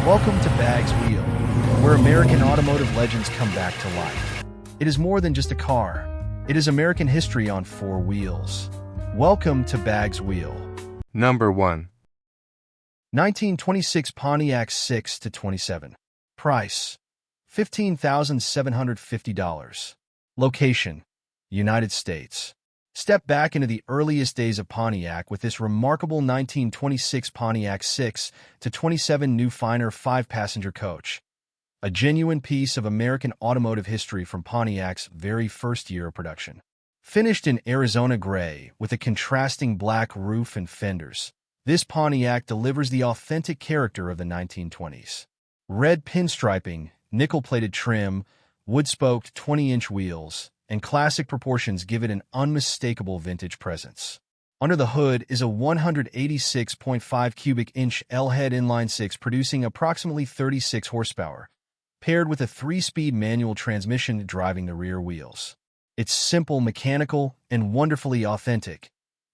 Welcome to Bag's Wheel, where American automotive legends come back to life. It is more than just a car. It is American history on four wheels. Welcome to Bag's Wheel. Number 1. 1926 Pontiac 6-27. Price: $15,750. Location: United States. Step back into the earliest days of Pontiac with this remarkable 1926 Pontiac 6-27 new Finer 5-passenger coach. A genuine piece of American automotive history from Pontiac's very first year of production. Finished in Arizona gray with a contrasting black roof and fenders, this Pontiac delivers the authentic character of the 1920s. Red pinstriping, nickel-plated trim, wood-spoked 20-inch wheels, and classic proportions give it an unmistakable vintage presence. Under the hood is a 186.5 cubic inch L-head inline-six producing approximately 36 horsepower, paired with a 3-speed manual transmission driving the rear wheels. It's simple, mechanical, and wonderfully authentic,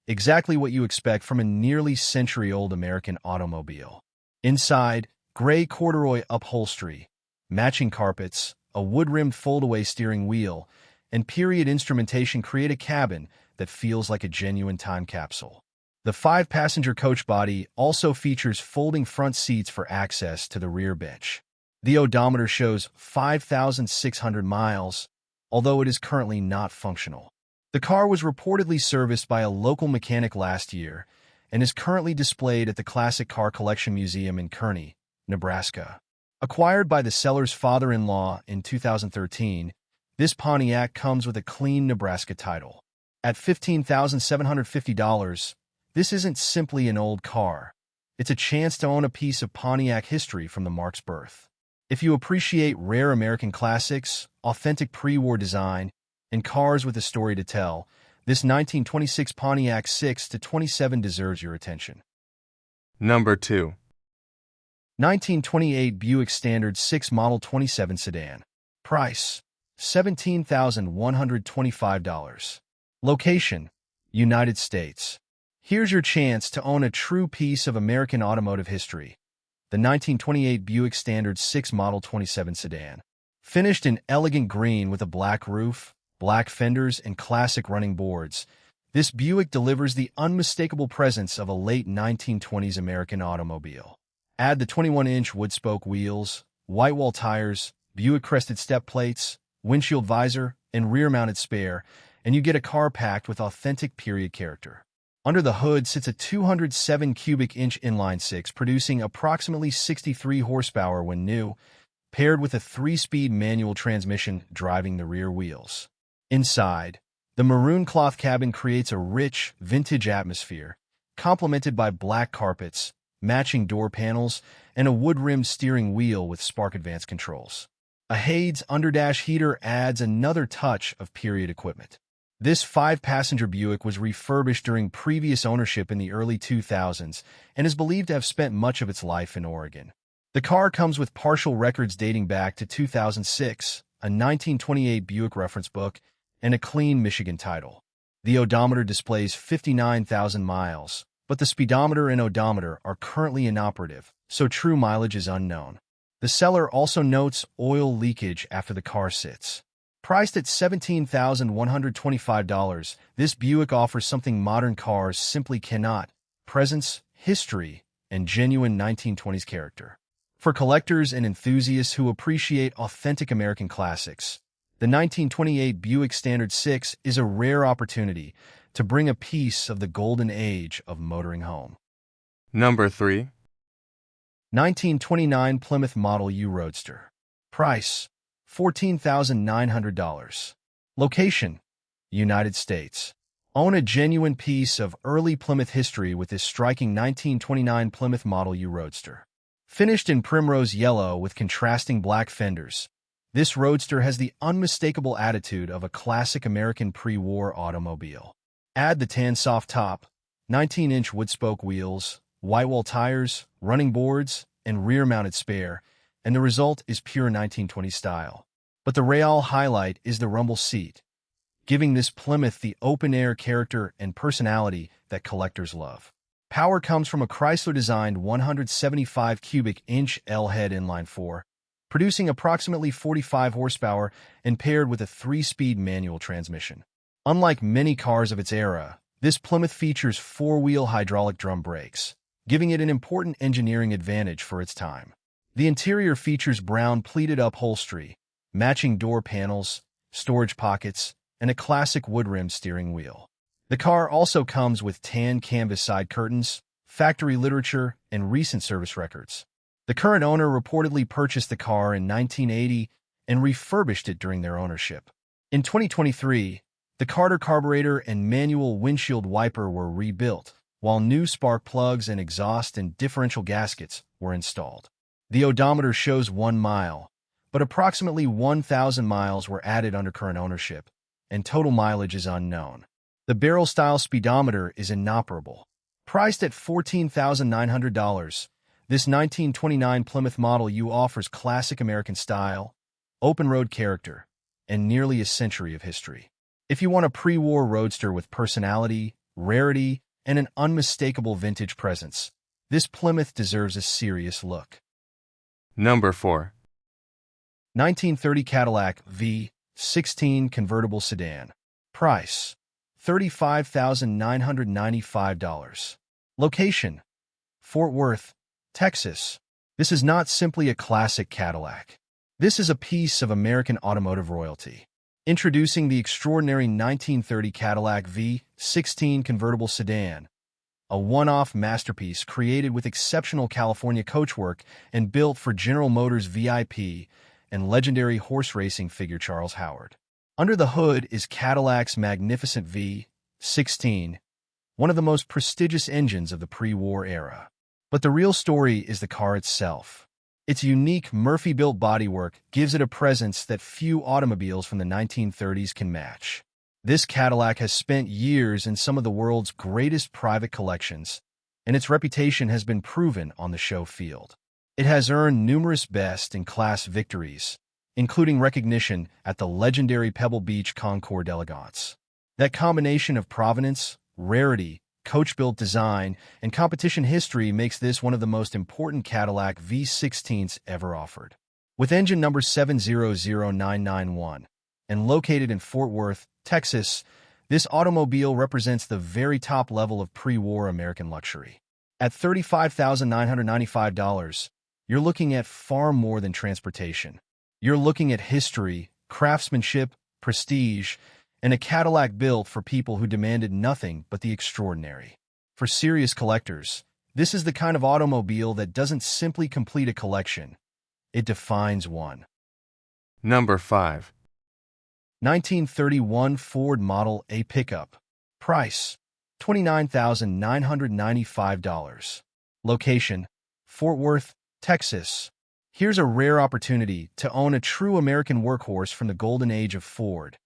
exactly what you expect from a nearly century-old American automobile. Inside, gray corduroy upholstery, matching carpets, a wood-rimmed fold-away steering wheel, and period instrumentation create a cabin that feels like a genuine time capsule. The 5-passenger coach body also features folding front seats for access to the rear bench. The odometer shows 5,600 miles, although it is currently not functional. The car was reportedly serviced by a local mechanic last year and is currently displayed at the Classic Car Collection Museum in Kearney, Nebraska. Acquired by the seller's father-in-law in 2013, this Pontiac comes with a clean Nebraska title. At $15,750, this isn't simply an old car. It's a chance to own a piece of Pontiac history from the marque's birth. If you appreciate rare American classics, authentic pre-war design, and cars with a story to tell, this 1926 Pontiac 6-27 deserves your attention. Number 2. 1928 Buick Standard 6 Model 27 Sedan. Price: $17,125. Location: United States. Here's your chance to own a true piece of American automotive history. The 1928 Buick Standard 6 Model 27 Sedan. Finished in elegant green with a black roof, black fenders, and classic running boards, this Buick delivers the unmistakable presence of a late 1920s American automobile. Add the 21-inch wood-spoke wheels, white-wall tires, Buick-crested step plates, windshield visor, and rear-mounted spare, and you get a car packed with authentic period character. Under the hood sits a 207 cubic inch inline-six producing approximately 63 horsepower when new, paired with a 3-speed manual transmission driving the rear wheels. Inside, the maroon cloth cabin creates a rich, vintage atmosphere, complemented by black carpets, matching door panels, and a wood-rimmed steering wheel with spark advance controls. A Hades underdash heater adds another touch of period equipment. This 5-passenger Buick was refurbished during previous ownership in the early 2000s and is believed to have spent much of its life in Oregon. The car comes with partial records dating back to 2006, a 1928 Buick reference book, and a clean Michigan title. The odometer displays 59,000 miles, but the speedometer and odometer are currently inoperative, so true mileage is unknown. The seller also notes oil leakage after the car sits. Priced at $17,125, this Buick offers something modern cars simply cannot: presence, history, and genuine 1920s character. For collectors and enthusiasts who appreciate authentic American classics, the 1928 Buick Standard 6 is a rare opportunity to bring a piece of the golden age of motoring home. Number 3. 1929 Plymouth Model U Roadster. Price: $14,900. Location: United States. Own a genuine piece of early Plymouth history with this striking 1929 Plymouth Model U Roadster. Finished in primrose yellow with contrasting black fenders, this Roadster has the unmistakable attitude of a classic American pre-war automobile. Add the tan soft top, 19-inch wood-spoke wheels, white-wall tires, running boards, and rear-mounted spare, and the result is pure 1920 style. But the real highlight is the rumble seat, giving this Plymouth the open-air character and personality that collectors love. Power comes from a Chrysler-designed 175 cubic inch L-head inline-4, producing approximately 45 horsepower and paired with a 3-speed manual transmission. Unlike many cars of its era, this Plymouth features 4-wheel hydraulic drum brakes, giving it an important engineering advantage for its time. The interior features brown pleated upholstery, matching door panels, storage pockets, and a classic wood-rimmed steering wheel. The car also comes with tan canvas side curtains, factory literature, and recent service records. The current owner reportedly purchased the car in 1980 and refurbished it during their ownership. In 2023, the Carter carburetor and manual windshield wiper were rebuilt, while new spark plugs and exhaust and differential gaskets were installed. The odometer shows 1 mile, but approximately 1,000 miles were added under current ownership, and total mileage is unknown. The barrel-style speedometer is inoperable. Priced at $14,900, this 1929 Plymouth Model U offers classic American style, open-road character, and nearly a century of history. If you want a pre-war roadster with personality, rarity, and an unmistakable vintage presence, this Plymouth deserves a serious look. Number 4. 1930 Cadillac V16 Convertible Sedan. Price: $35,995. Location: Fort Worth, Texas. This is not simply a classic Cadillac. This is a piece of American automotive royalty. Introducing the extraordinary 1930 Cadillac V16 Convertible Sedan, a one-off masterpiece created with exceptional California coachwork and built for General Motors VIP and legendary horse racing figure Charles Howard. Under the hood is Cadillac's magnificent V16, one of the most prestigious engines of the pre-war era. But the real story is the car itself. Its unique Murphy-built bodywork gives it a presence that few automobiles from the 1930s can match. This Cadillac has spent years in some of the world's greatest private collections, and its reputation has been proven on the show field. It has earned numerous best-in-class victories, including recognition at the legendary Pebble Beach Concours d'Elegance. That combination of provenance, rarity, coach-built design, and competition history makes this one of the most important Cadillac V16s ever offered. With engine number 700991 and located in Fort Worth, Texas, this automobile represents the very top level of pre-war American luxury. At $35,995, you're looking at far more than transportation. You're looking at history, craftsmanship, prestige, and a Cadillac built for people who demanded nothing but the extraordinary. For serious collectors, this is the kind of automobile that doesn't simply complete a collection, it defines one. Number 5. 1931 Ford Model A pickup. Price: $29,995. Location: Fort Worth, Texas. Here's a rare opportunity to own a true American workhorse from the golden age of Ford.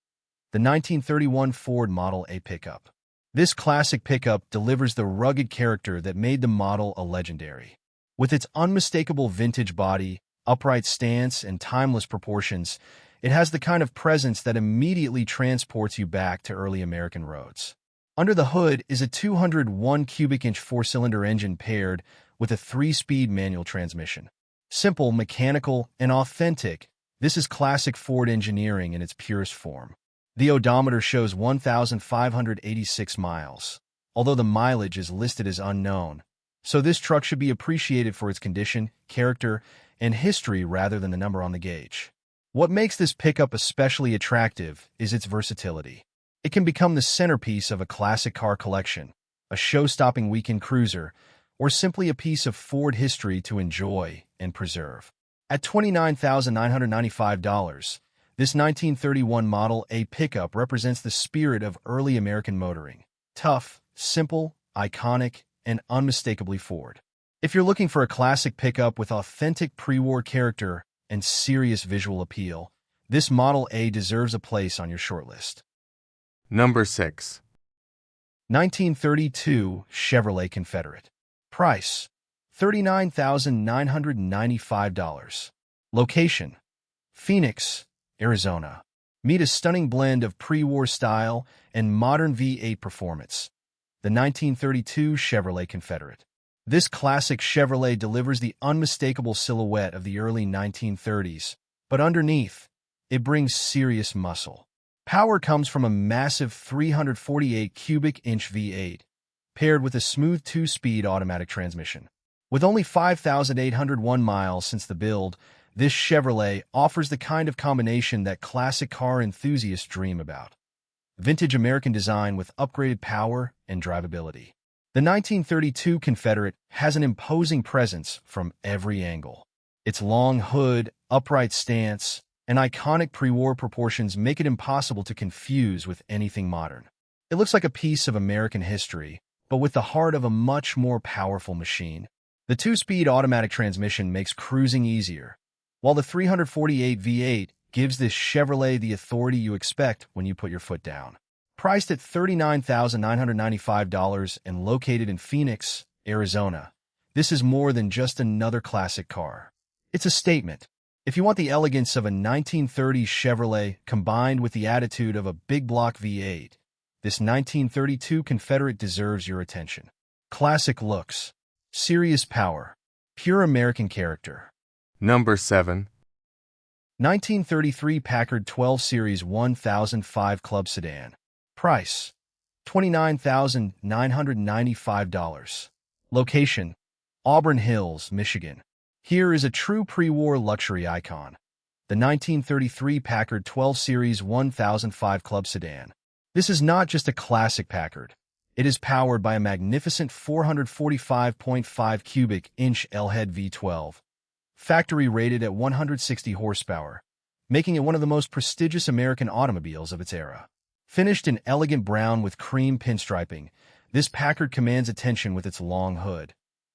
The 1931 Ford Model A pickup. This classic pickup delivers the rugged character that made the model a legendary. With its unmistakable vintage body, upright stance, and timeless proportions, it has the kind of presence that immediately transports you back to early American roads. Under the hood is a 201 cubic inch 4-cylinder engine paired with a 3-speed manual transmission. Simple, mechanical, and authentic, this is classic Ford engineering in its purest form. The odometer shows 1,586 miles, although the mileage is listed as unknown, so this truck should be appreciated for its condition, character, and history rather than the number on the gauge. What makes this pickup especially attractive is its versatility. It can become the centerpiece of a classic car collection, a show-stopping weekend cruiser, or simply a piece of Ford history to enjoy and preserve. At $29,995, this 1931 Model A pickup represents the spirit of early American motoring. Tough, simple, iconic, and unmistakably Ford. If you're looking for a classic pickup with authentic pre-war character and serious visual appeal, this Model A deserves a place on your shortlist. Number 6. 1932 Chevrolet Confederate. Price: $39,995. Location: Phoenix, Arizona. Meet a stunning blend of pre-war style and modern V8 performance. the 1932 Chevrolet Confederate. This classic Chevrolet delivers the unmistakable silhouette of the early 1930s, but underneath, it brings serious muscle. Power comes from a massive 348 cubic inch V8, paired with a smooth 2-speed automatic transmission. With only 5,801 miles since the build, this Chevrolet offers the kind of combination that classic car enthusiasts dream about. Vintage American design with upgraded power and drivability. The 1932 Confederate has an imposing presence from every angle. Its long hood, upright stance, and iconic pre-war proportions make it impossible to confuse with anything modern. It looks like a piece of American history, but with the heart of a much more powerful machine. The 2-speed automatic transmission makes cruising easier, while the 348 V8 gives this Chevrolet the authority you expect when you put your foot down. Priced at $39,995 and located in Phoenix, Arizona, this is more than just another classic car. It's a statement. If you want the elegance of a 1930s Chevrolet combined with the attitude of a big block V8, this 1932 Confederate deserves your attention. Classic looks, serious power, pure American character. Number 7. 1933 Packard 12 Series 1005 Club Sedan. Price, $29,995. Location, Auburn Hills, Michigan. Here is a true pre-war luxury icon. The 1933 Packard 12 Series 1005 Club Sedan. This is not just a classic Packard. It is powered by a magnificent 445.5 cubic inch L-head V12, factory rated at 160 horsepower, making it one of the most prestigious American automobiles of its era. Finished in elegant brown with cream pinstriping, this Packard commands attention with its long hood,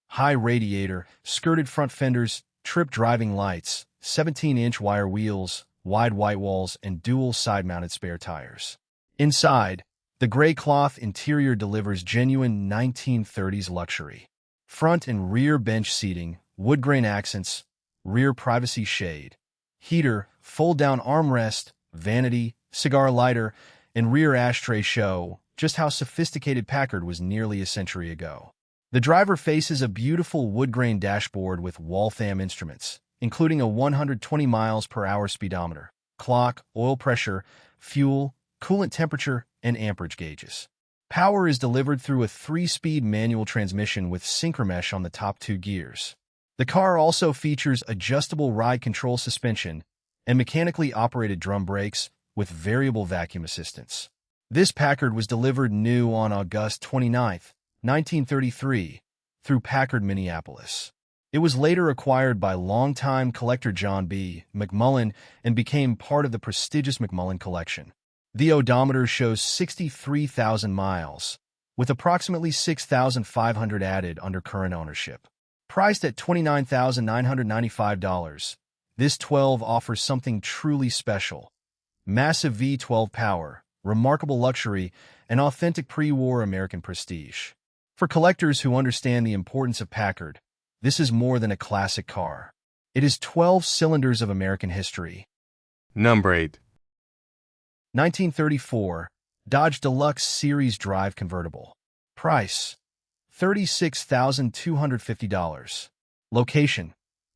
high radiator, skirted front fenders, trip driving lights, 17-inch wire wheels, wide white walls, and dual side-mounted spare tires. Inside, the gray cloth interior delivers genuine 1930s luxury. Front and rear bench seating, wood grain accents, rear privacy shade, heater, fold-down armrest, vanity, cigar lighter, and rear ashtray show just how sophisticated Packard was nearly a century ago. The driver faces a beautiful wood-grain dashboard with Waltham instruments, including a 120 miles per hour speedometer, clock, oil pressure, fuel, coolant temperature, and amperage gauges. Power is delivered through a 3-speed manual transmission with synchromesh on the top 2 gears. The car also features adjustable ride control suspension and mechanically operated drum brakes with variable vacuum assistance. This Packard was delivered new on August 29, 1933, through Packard Minneapolis. It was later acquired by longtime collector John B. McMullen and became part of the prestigious McMullen collection. The odometer shows 63,000 miles, with approximately 6,500 added under current ownership. Priced at $29,995, this 12 offers something truly special. Massive V12 power, remarkable luxury, and authentic pre-war American prestige. For collectors who understand the importance of Packard, this is more than a classic car. It is 12 cylinders of American history. Number 8. 1934 Dodge Deluxe Series Drive Convertible. Price, $36,250. Location,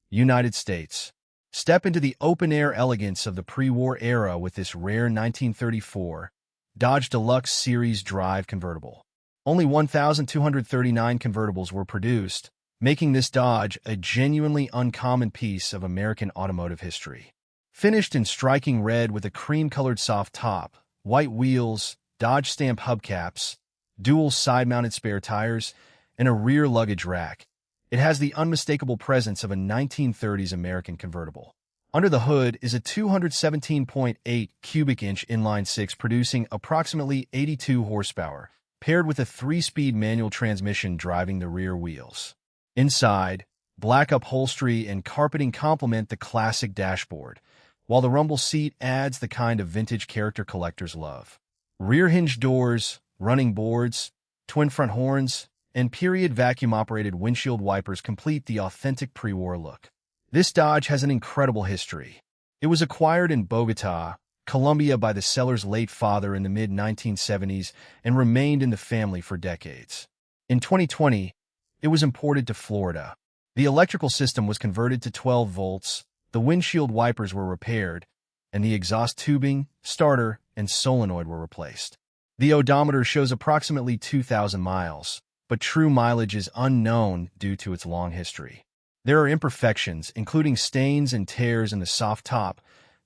United States. Step into the open-air elegance of the pre-war era with this rare 1934 Dodge Deluxe Series Drive Convertible. Only 1,239 convertibles were produced, making this Dodge a genuinely uncommon piece of American automotive history. Finished in striking red with a cream-colored soft top, white wheels, Dodge stamp hubcaps, dual side-mounted spare tires, and a rear luggage rack, it has the unmistakable presence of a 1930s American convertible. Under the hood is a 217.8 cubic inch inline-six producing approximately 82 horsepower, paired with a 3-speed manual transmission driving the rear wheels. Inside, black upholstery and carpeting complement the classic dashboard, while the rumble seat adds the kind of vintage character collectors love. Rear hinge doors, running boards, twin front horns, and period vacuum-operated windshield wipers complete the authentic pre-war look. This Dodge has an incredible history. It was acquired in Bogota, Columbia by the seller's late father in the mid-1970s, and remained in the family for decades. In 2020, it was imported to Florida. The electrical system was converted to 12 volts, the windshield wipers were repaired, and the exhaust tubing, starter, and solenoid were replaced. The odometer shows approximately 2,000 miles, but true mileage is unknown due to its long history. There are imperfections, including stains and tears in the soft top,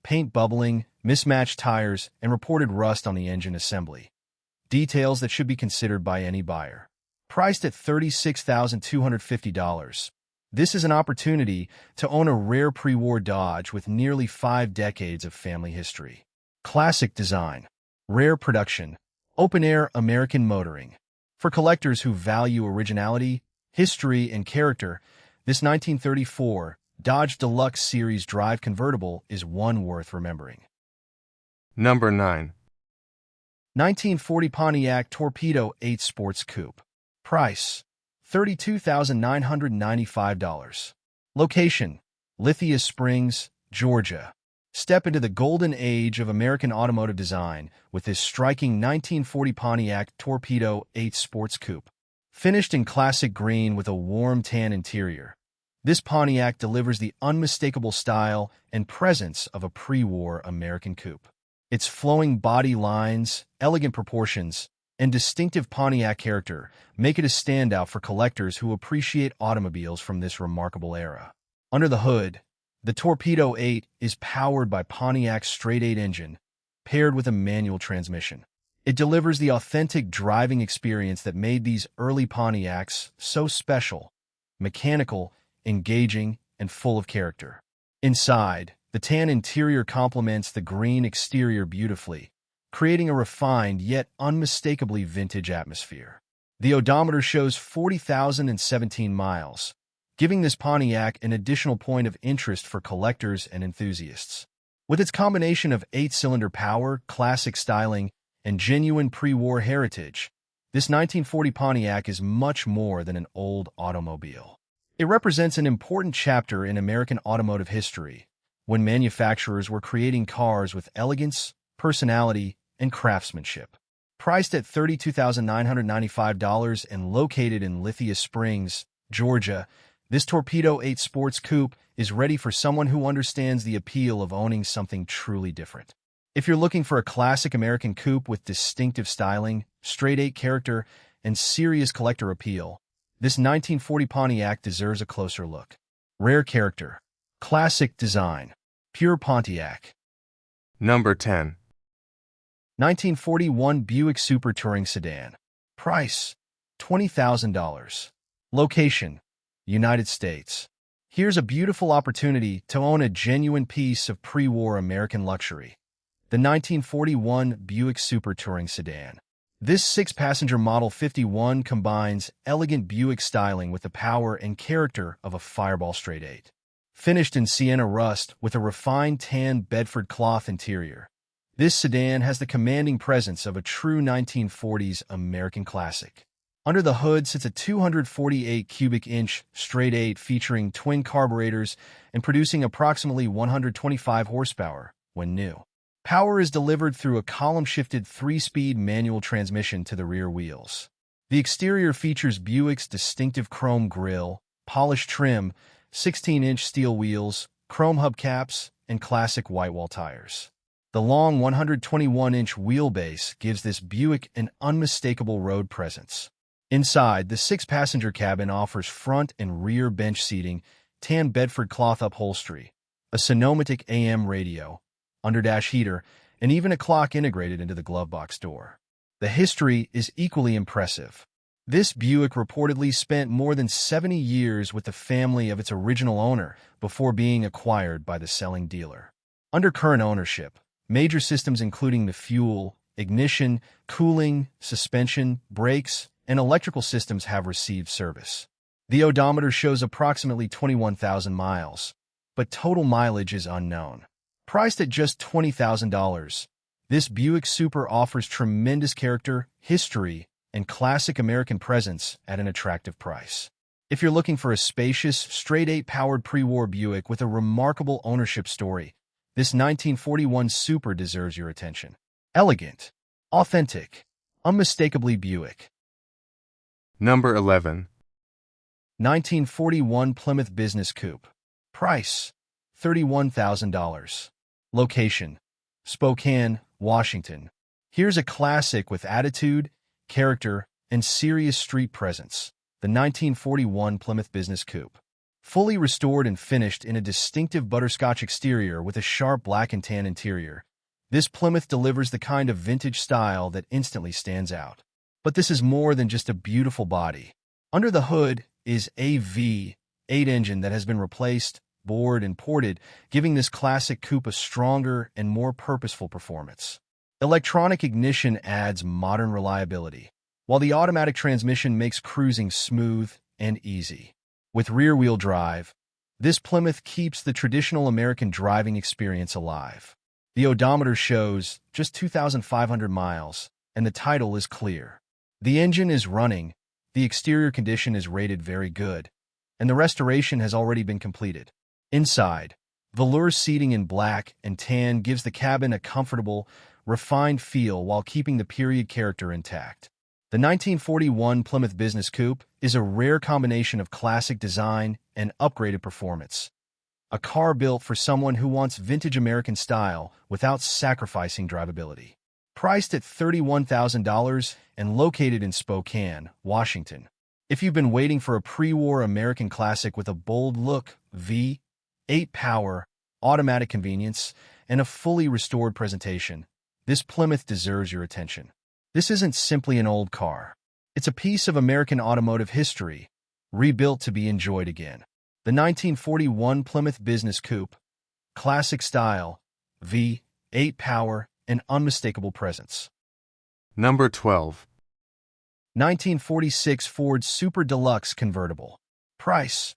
paint bubbling, mismatched tires, and reported rust on the engine assembly. Details that should be considered by any buyer. Priced at $36,250. This is an opportunity to own a rare pre-war Dodge with nearly 5 decades of family history. Classic design, rare production, open-air American motoring. For collectors who value originality, history, and character, this 1934 Dodge Deluxe Series Drive Convertible is one worth remembering. Number 9. 1940 Pontiac Torpedo 8 Sports Coupe. Price, $32,995. Location, Lithia Springs, Georgia. Step into the golden age of American automotive design with this striking 1940 Pontiac Torpedo 8 Sports Coupe. Finished in classic green with a warm tan interior, this Pontiac delivers the unmistakable style and presence of a pre-war American coupe. Its flowing body lines, elegant proportions, and distinctive Pontiac character make it a standout for collectors who appreciate automobiles from this remarkable era. Under the hood, the Torpedo 8 is powered by Pontiac's straight-8 engine, paired with a manual transmission. It delivers the authentic driving experience that made these early Pontiacs so special, mechanical, engaging, and full of character. Inside, the tan interior complements the green exterior beautifully, creating a refined yet unmistakably vintage atmosphere. The odometer shows 40,017 miles, giving this Pontiac an additional point of interest for collectors and enthusiasts. With its combination of 8-cylinder power, classic styling, and genuine pre-war heritage, this 1940 Pontiac is much more than an old automobile. It represents an important chapter in American automotive history, when manufacturers were creating cars with elegance, personality, and craftsmanship. Priced at $32,995 and located in Lithia Springs, Georgia, this Torpedo 8 Sports Coupe is ready for someone who understands the appeal of owning something truly different. If you're looking for a classic American coupe with distinctive styling, straight-8 character, and serious collector appeal, this 1940 Pontiac deserves a closer look. Rare character, classic design, pure Pontiac. Number 10. 1941 Buick Super Touring Sedan. Price, $20,000. Location, United States. Here's a beautiful opportunity to own a genuine piece of pre-war American luxury. The 1941 Buick Super Touring Sedan. This 6-passenger Model 51 combines elegant Buick styling with the power and character of a Fireball straight-8. Finished in sienna rust with a refined tan Bedford cloth interior, this sedan has the commanding presence of a true 1940s American classic. Under the hood sits a 248 cubic inch straight-8 featuring twin carburetors and producing approximately 125 horsepower when new. Power is delivered through a column-shifted 3-speed manual transmission to the rear wheels. The exterior features Buick's distinctive chrome grille, polished trim, 16-inch steel wheels, chrome hubcaps, and classic white-wall tires. The long 121-inch wheelbase gives this Buick an unmistakable road presence. Inside, the 6-passenger cabin offers front and rear bench seating, tan Bedford cloth upholstery, a Sonomatic AM radio, underdash heater, and even a clock integrated into the glove box door. The history is equally impressive. This Buick reportedly spent more than 70 years with the family of its original owner before being acquired by the selling dealer. Under current ownership, major systems including the fuel, ignition, cooling, suspension, brakes, and electrical systems have received service. The odometer shows approximately 21,000 miles, but total mileage is unknown. Priced at just $20,000, this Buick Super offers tremendous character, history, and classic American presence at an attractive price. If you're looking for a spacious, straight-8 powered pre-war Buick with a remarkable ownership story, This 1941 Super deserves your attention. Elegant, authentic, unmistakably Buick. Number 11. 1941 Plymouth Business Coupe. Price, $31,000. Location, Spokane, Washington. Here's a classic with attitude, character, and serious street presence. The 1941 Plymouth Business Coupe. Fully restored and finished in a distinctive butterscotch exterior with a sharp black and tan interior, this Plymouth delivers the kind of vintage style that instantly stands out. But this is more than just a beautiful body. Under the hood is a V8 engine that has been replaced, bored, and ported, giving this classic coupe a stronger and more purposeful performance. Electronic ignition adds modern reliability, while the automatic transmission makes cruising smooth and easy. With rear-wheel drive, this Plymouth keeps the traditional American driving experience alive. The odometer shows just 2,500 miles, and the title is clear. The engine is running, the exterior condition is rated very good, and the restoration has already been completed. Inside, velour seating in black and tan gives the cabin a comfortable, refined feel while keeping the period character intact. The 1941 Plymouth Business Coupe is a rare combination of classic design and upgraded performance. A car built for someone who wants vintage American style without sacrificing drivability. Priced at $31,000 and located in Spokane, Washington. If you've been waiting for a pre-war American classic with a bold look, V8 power, automatic convenience, and a fully restored presentation, this Plymouth deserves your attention. This isn't simply an old car. It's a piece of American automotive history, rebuilt to be enjoyed again. The 1941 Plymouth Business Coupe, classic style, V8 power, and unmistakable presence. Number 12. 1946 Ford Super Deluxe Convertible. Price,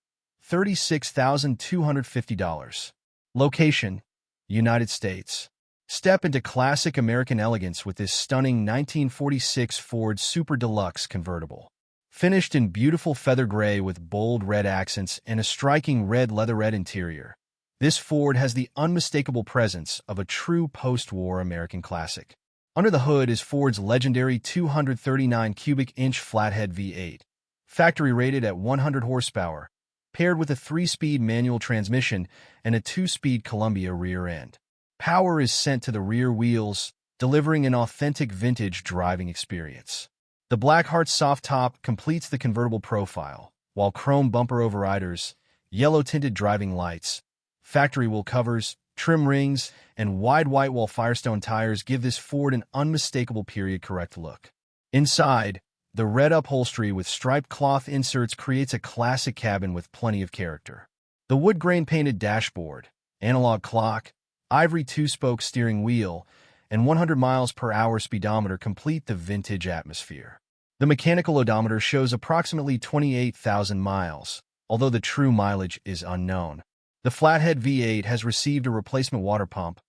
$36,250. Location, United States. Step into classic American elegance with this stunning 1946 Ford Super Deluxe Convertible. Finished in beautiful feather gray with bold red accents and a striking red leatherette interior, this Ford has the unmistakable presence of a true post-war American classic. Under the hood is Ford's legendary 239 cubic inch flathead V8, factory rated at 100 horsepower, paired with a 3-speed manual transmission and a 2-speed Columbia rear end. Power is sent to the rear wheels, delivering an authentic vintage driving experience. The Black Heart soft top completes the convertible profile, while chrome bumper overriders, yellow-tinted driving lights, factory wheel covers, trim rings, and wide white-wall Firestone tires give this Ford an unmistakable period-correct look. Inside, the red upholstery with striped cloth inserts creates a classic cabin with plenty of character. The wood-grain-painted dashboard, analog clock, ivory 2-spoke steering wheel, and 100 miles per hour speedometer complete the vintage atmosphere. The mechanical odometer shows approximately 28,000 miles, although the true mileage is unknown. The flathead V8 has received a replacement water pump,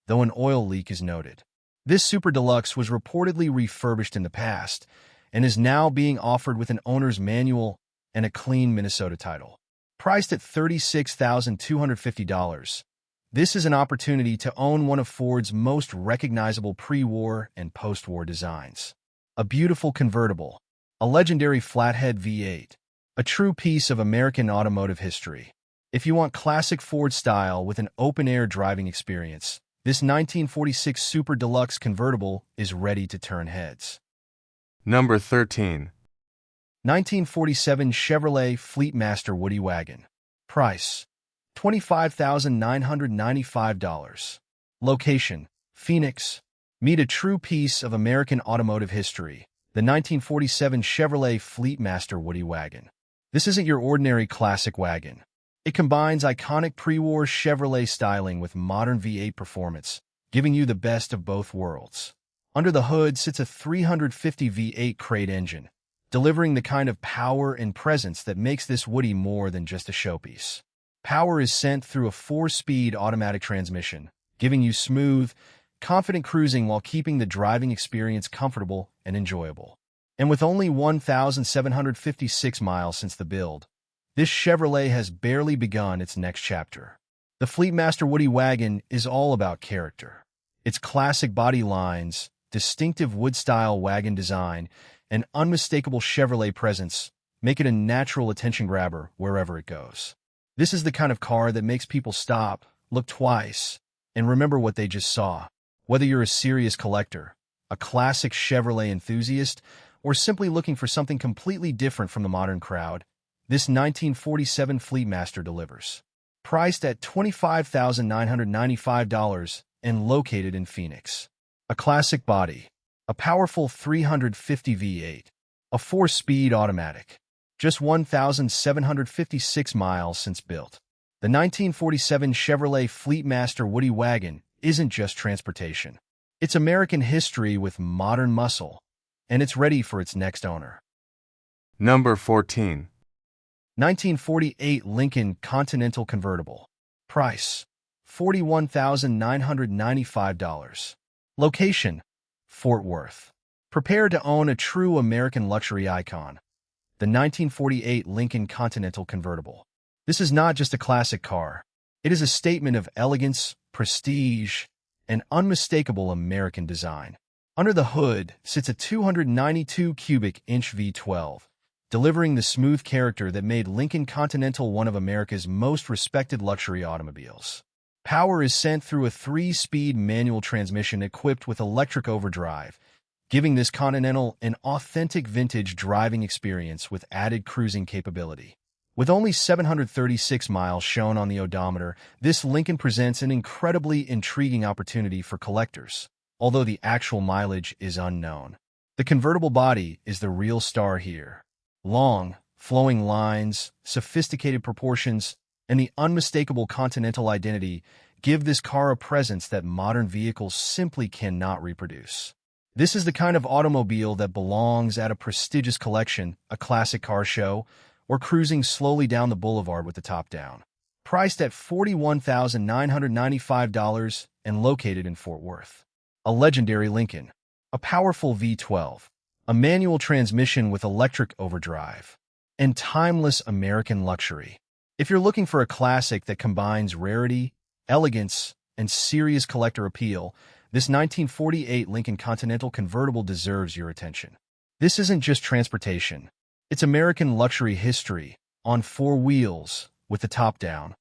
though an oil leak is noted. This Super Deluxe was reportedly refurbished in the past and is now being offered with an owner's manual and a clean Minnesota title. Priced at $36,250, this is an opportunity to own one of Ford's most recognizable pre-war and post-war designs. A beautiful convertible, a legendary flathead V8, a true piece of American automotive history. If you want classic Ford style with an open-air driving experience, this 1946 Super Deluxe Convertible is ready to turn heads. Number 13. 1947 Chevrolet Fleetmaster Woody Wagon. Price, $25,995. Location, Phoenix. Meet a true piece of American automotive history, the 1947 Chevrolet Fleetmaster Woody Wagon. This isn't your ordinary classic wagon. It combines iconic pre-war Chevrolet styling with modern V8 performance, giving you the best of both worlds. Under the hood sits a 350 V8 crate engine, delivering the kind of power and presence that makes this Woody more than just a showpiece. Power is sent through a 4-speed automatic transmission, giving you smooth, confident cruising while keeping the driving experience comfortable and enjoyable. And with only 1,756 miles since the build, this Chevrolet has barely begun its next chapter. The Fleetmaster Woody wagon is all about character. Its classic body lines, distinctive wood-style wagon design, and unmistakable Chevrolet presence make it a natural attention grabber wherever it goes. This is the kind of car that makes people stop, look twice, and remember what they just saw. Whether you're a serious collector, a classic Chevrolet enthusiast, or simply looking for something completely different from the modern crowd, this 1947 Fleetmaster delivers. Priced at $25,995 and located in Phoenix. A classic body, a powerful 350 V8, a 4-speed automatic. Just 1,756 miles since built. The 1947 Chevrolet Fleetmaster Woody wagon isn't just transportation. It's American history with modern muscle, and it's ready for its next owner. Number 14. 1948 Lincoln Continental Convertible. Price, $41,995. Location, Fort Worth. Prepare to own a true American luxury icon. The 1948 Lincoln Continental Convertible. This is not just a classic car. It is a statement of elegance, prestige, and unmistakable American design. Under the hood sits a 292 cubic inch V12, delivering the smooth character that made Lincoln Continental one of America's most respected luxury automobiles. Power is sent through a 3-speed manual transmission equipped with electric overdrive, giving this Continental an authentic vintage driving experience with added cruising capability. With only 736 miles shown on the odometer, this Lincoln presents an incredibly intriguing opportunity for collectors, although the actual mileage is unknown. The convertible body is the real star here. Long, flowing lines, sophisticated proportions, and the unmistakable Continental identity give this car a presence that modern vehicles simply cannot reproduce. This is the kind of automobile that belongs at a prestigious collection, a classic car show, or cruising slowly down the boulevard with the top down. Priced at $41,995 and located in Fort Worth. A legendary Lincoln. A powerful V12. A manual transmission with electric overdrive, and timeless American luxury. If you're looking for a classic that combines rarity, elegance, and serious collector appeal, this 1948 Lincoln Continental Convertible deserves your attention. This isn't just transportation. It's American luxury history, on 4 wheels, with the top down.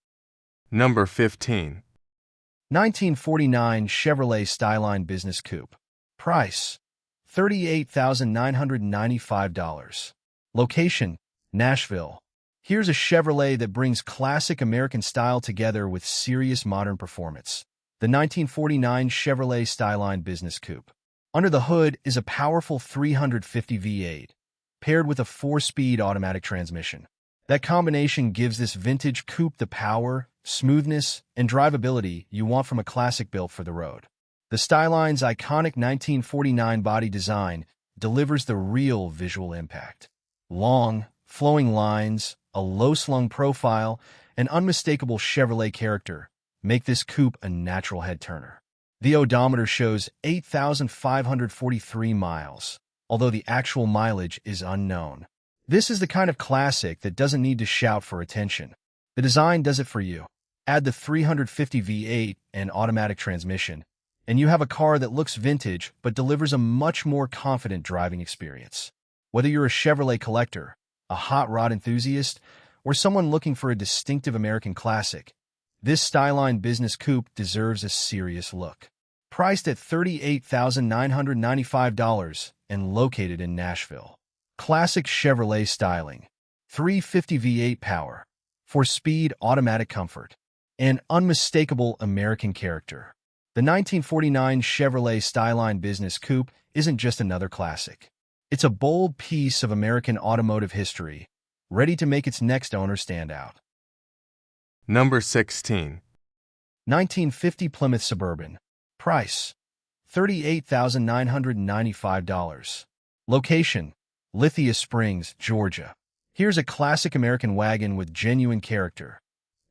Number 15. 1949 Chevrolet Styleline Business Coupe. Price, $38,995. Location, Nashville. Here's a Chevrolet that brings classic American style together with serious modern performance. The 1949 Chevrolet Styleline Business Coupe. Under the hood is a powerful 350 V8, paired with a 4-speed automatic transmission. That combination gives this vintage coupe the power, smoothness, and drivability you want from a classic built for the road. The Styline's iconic 1949 body design delivers the real visual impact. Long, flowing lines, a low-slung profile, and unmistakable Chevrolet character make this coupe a natural head-turner. The odometer shows 8,543 miles, although the actual mileage is unknown. This is the kind of classic that doesn't need to shout for attention. The design does it for you. Add the 350 V8 and automatic transmission, and you have a car that looks vintage but delivers a much more confident driving experience. Whether you're a Chevrolet collector, a hot rod enthusiast, or someone looking for a distinctive American classic, this Styleline Business Coupe deserves a serious look. Priced at $38,995 and located in Nashville. Classic Chevrolet styling, 350 V8 power, 4-speed automatic comfort, and unmistakable American character. The 1949 Chevrolet Styleline Business Coupe isn't just another classic. It's a bold piece of American automotive history, ready to make its next owner stand out. Number 16. 1950 Plymouth Suburban. Price, $38,995. Location, Lithia Springs, Georgia. Here's a classic American wagon with genuine character.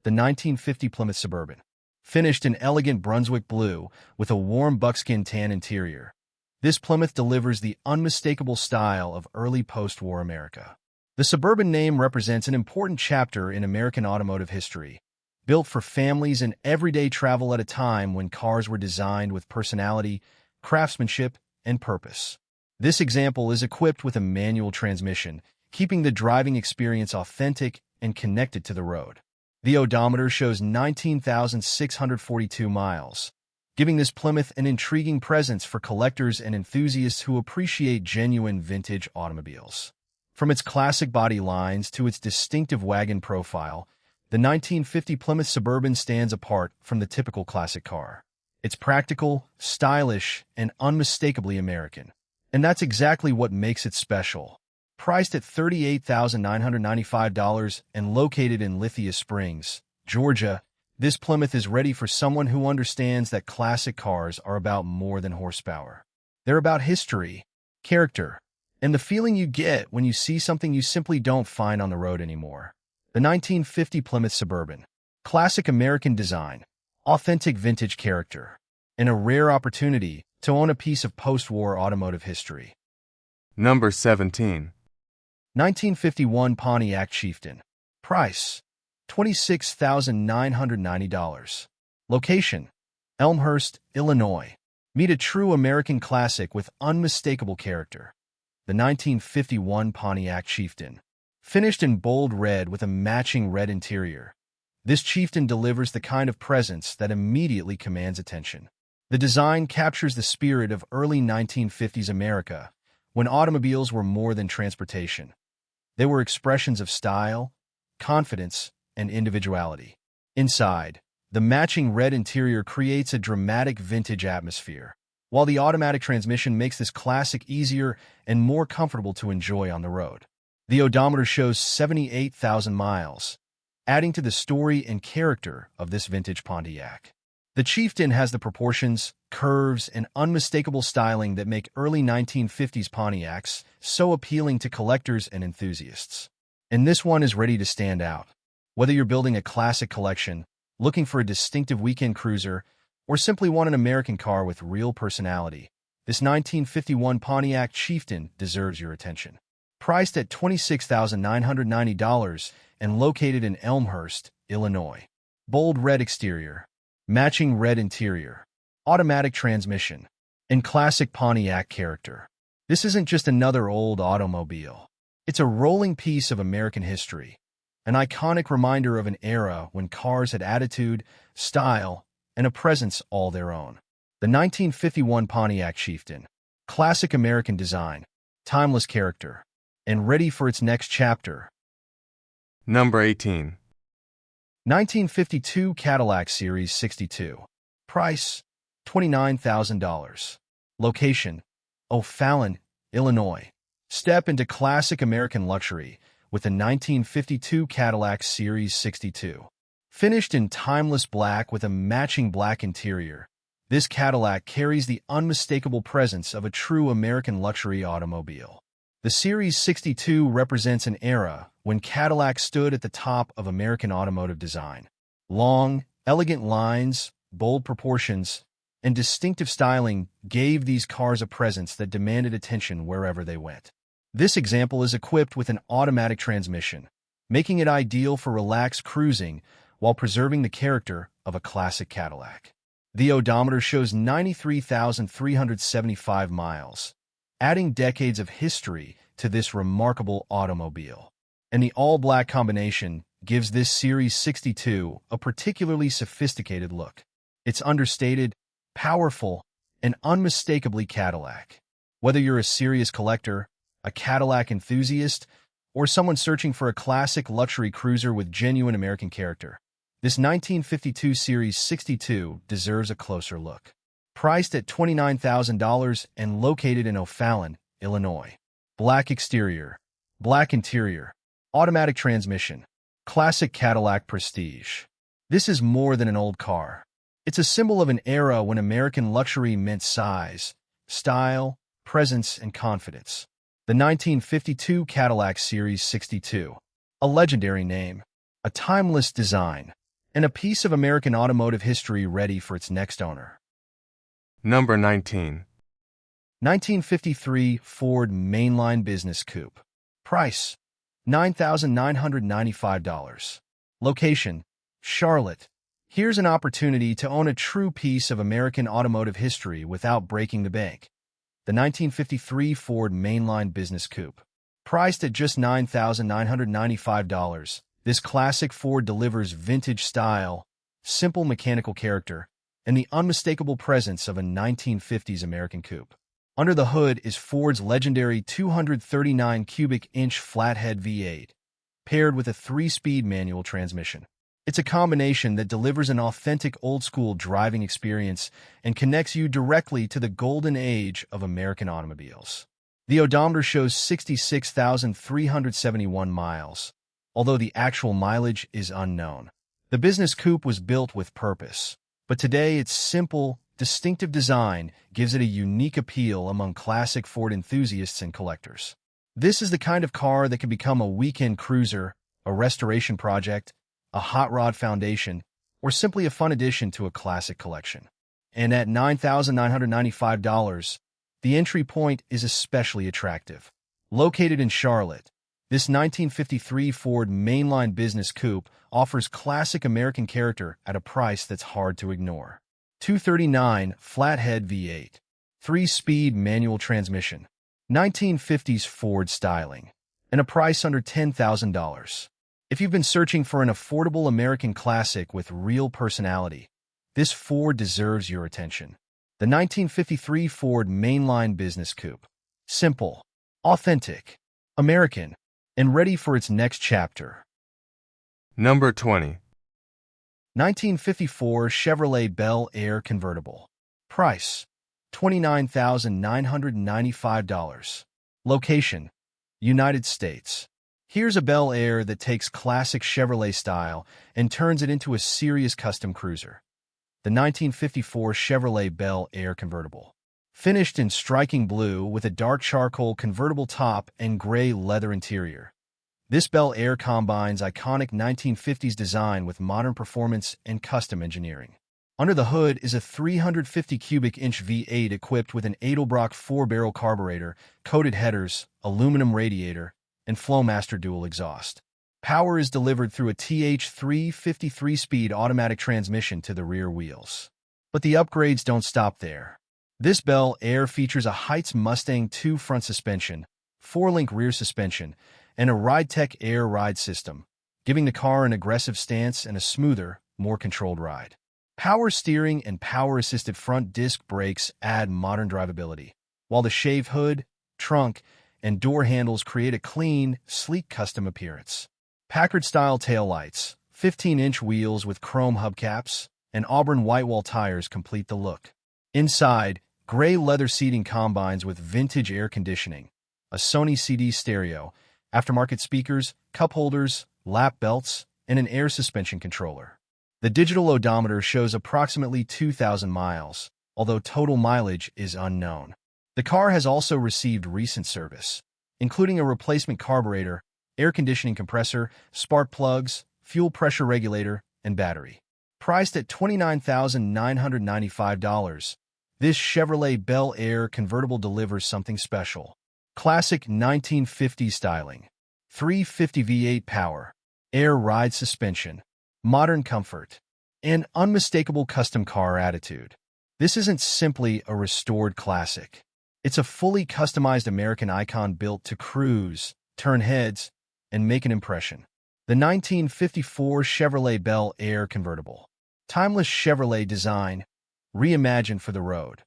The 1950 Plymouth Suburban. Finished in elegant Brunswick blue with a warm buckskin tan interior. This Plymouth delivers the unmistakable style of early post-war America. The Suburban name represents an important chapter in American automotive history, built for families and everyday travel at a time when cars were designed with personality, craftsmanship, and purpose. This example is equipped with a manual transmission, keeping the driving experience authentic and connected to the road. The odometer shows 19,642 miles, giving this Plymouth an intriguing presence for collectors and enthusiasts who appreciate genuine vintage automobiles. From its classic body lines to its distinctive wagon profile, the 1950 Plymouth Suburban stands apart from the typical classic car. It's practical, stylish, and unmistakably American. And that's exactly what makes it special. Priced at $38,995 and located in Lithia Springs, Georgia, this Plymouth is ready for someone who understands that classic cars are about more than horsepower. They're about history, character, and the feeling you get when you see something you simply don't find on the road anymore. The 1950 Plymouth Suburban. Classic American design, authentic vintage character, and a rare opportunity to own a piece of post-war automotive history. Number 17. 1951 Pontiac Chieftain. Price: $26,990. Location: Elmhurst, Illinois. Meet a true American classic with unmistakable character. The 1951 Pontiac Chieftain. Finished in bold red with a matching red interior, this Chieftain delivers the kind of presence that immediately commands attention. The design captures the spirit of early 1950s America, when automobiles were more than transportation. They were expressions of style, confidence, and individuality. Inside, the matching red interior creates a dramatic vintage atmosphere, while the automatic transmission makes this classic easier and more comfortable to enjoy on the road. The odometer shows 78,000 miles, adding to the story and character of this vintage Pontiac. The Chieftain has the proportions, curves, and unmistakable styling that make early 1950s Pontiacs so appealing to collectors and enthusiasts. And this one is ready to stand out. Whether you're building a classic collection, looking for a distinctive weekend cruiser, or simply want an American car with real personality, this 1951 Pontiac Chieftain deserves your attention. Priced at $26,990 and located in Elmhurst, Illinois. Bold red exterior, matching red interior, automatic transmission, and classic Pontiac character. This isn't just another old automobile. It's a rolling piece of American history, an iconic reminder of an era when cars had attitude, style, and a presence all their own. The 1951 Pontiac Chieftain. Classic American design, timeless character, and ready for its next chapter. Number 18. 1952 Cadillac Series 62. Price: $29,000. Location: O'Fallon, Illinois. Step into classic American luxury with the 1952 Cadillac Series 62. Finished in timeless black with a matching black interior, this Cadillac carries the unmistakable presence of a true American luxury automobile. The Series 62 represents an era when Cadillac stood at the top of American automotive design. Long, elegant lines, bold proportions, and distinctive styling gave these cars a presence that demanded attention wherever they went. This example is equipped with an automatic transmission, making it ideal for relaxed cruising while preserving the character of a classic Cadillac. The odometer shows 93,375 miles, adding decades of history to this remarkable automobile. And the all-black combination gives this Series 62 a particularly sophisticated look. It's understated, powerful, and unmistakably Cadillac. Whether you're a serious collector, a Cadillac enthusiast, or someone searching for a classic luxury cruiser with genuine American character, this 1952 Series 62 deserves a closer look. Priced at $29,000 and located in O'Fallon, Illinois. Black exterior, black interior, automatic transmission, classic Cadillac prestige. This is more than an old car. It's a symbol of an era when American luxury meant size, style, presence, and confidence. The 1952 Cadillac Series 62. A legendary name, a timeless design, and a piece of American automotive history ready for its next owner. Number 19. 1953 Ford Mainline Business Coupe. Price: $9,995. Location: Charlotte. Here's an opportunity to own a true piece of American automotive history without breaking the bank. The 1953 Ford Mainline Business Coupe. Priced at just $9,995, this classic Ford delivers vintage style, simple mechanical character, and the unmistakable presence of a 1950s American coupe. Under the hood is Ford's legendary 239 cubic inch flathead V8, paired with a 3-speed manual transmission. It's a combination that delivers an authentic old-school driving experience and connects you directly to the golden age of American automobiles. The odometer shows 66,371 miles, although the actual mileage is unknown. The business coupe was built with purpose, but today its simple, distinctive design gives it a unique appeal among classic Ford enthusiasts and collectors. This is the kind of car that can become a weekend cruiser, a restoration project, a hot rod foundation, or simply a fun addition to a classic collection. And at $9,995, the entry point is especially attractive. Located in Charlotte, this 1953 Ford Mainline Business Coupe offers classic American character at a price that's hard to ignore. 239 flathead V8, 3-speed manual transmission, 1950s Ford styling, and a price under $10,000. If you've been searching for an affordable American classic with real personality, this Ford deserves your attention. The 1953 Ford Mainline Business Coupe. Simple, authentic, American, and ready for its next chapter. Number 20. 1954 Chevrolet Bel Air Convertible. Price: $29,995. Location: United States. Here's a Bel Air that takes classic Chevrolet style and turns it into a serious custom cruiser. The 1954 Chevrolet Bel Air Convertible. Finished in striking blue with a dark charcoal convertible top and gray leather interior. This Bel Air combines iconic 1950s design with modern performance and custom engineering. Under the hood is a 350 cubic inch V8 equipped with an Edelbrock 4-barrel carburetor, coated headers, aluminum radiator, and Flowmaster dual exhaust. Power is delivered through a TH3 53-speed automatic transmission to the rear wheels. But the upgrades don't stop there. This Bel Air features a Heights Mustang 2 front suspension, 4-link rear suspension, and a RideTech Air ride system, giving the car an aggressive stance and a smoother, more controlled ride. Power steering and power-assisted front disc brakes add modern drivability, while the shaved hood, trunk, and door handles create a clean, sleek custom appearance. Packard-style taillights, 15-inch wheels with chrome hubcaps, and Auburn whitewall tires complete the look. Inside, gray leather seating combines with vintage air conditioning, a Sony CD stereo, aftermarket speakers, cup holders, lap belts, and an air suspension controller. The digital odometer shows approximately 2,000 miles, although total mileage is unknown. The car has also received recent service, including a replacement carburetor, air conditioning compressor, spark plugs, fuel pressure regulator, and battery. Priced at $29,995, this Chevrolet Bel Air convertible delivers something special. Classic 1950s styling, 350 V8 power, air ride suspension, modern comfort, and unmistakable custom car attitude. This isn't simply a restored classic. It's a fully customized American icon built to cruise, turn heads, and make an impression. The 1954 Chevrolet Bel Air Convertible. Timeless Chevrolet design, reimagined for the road.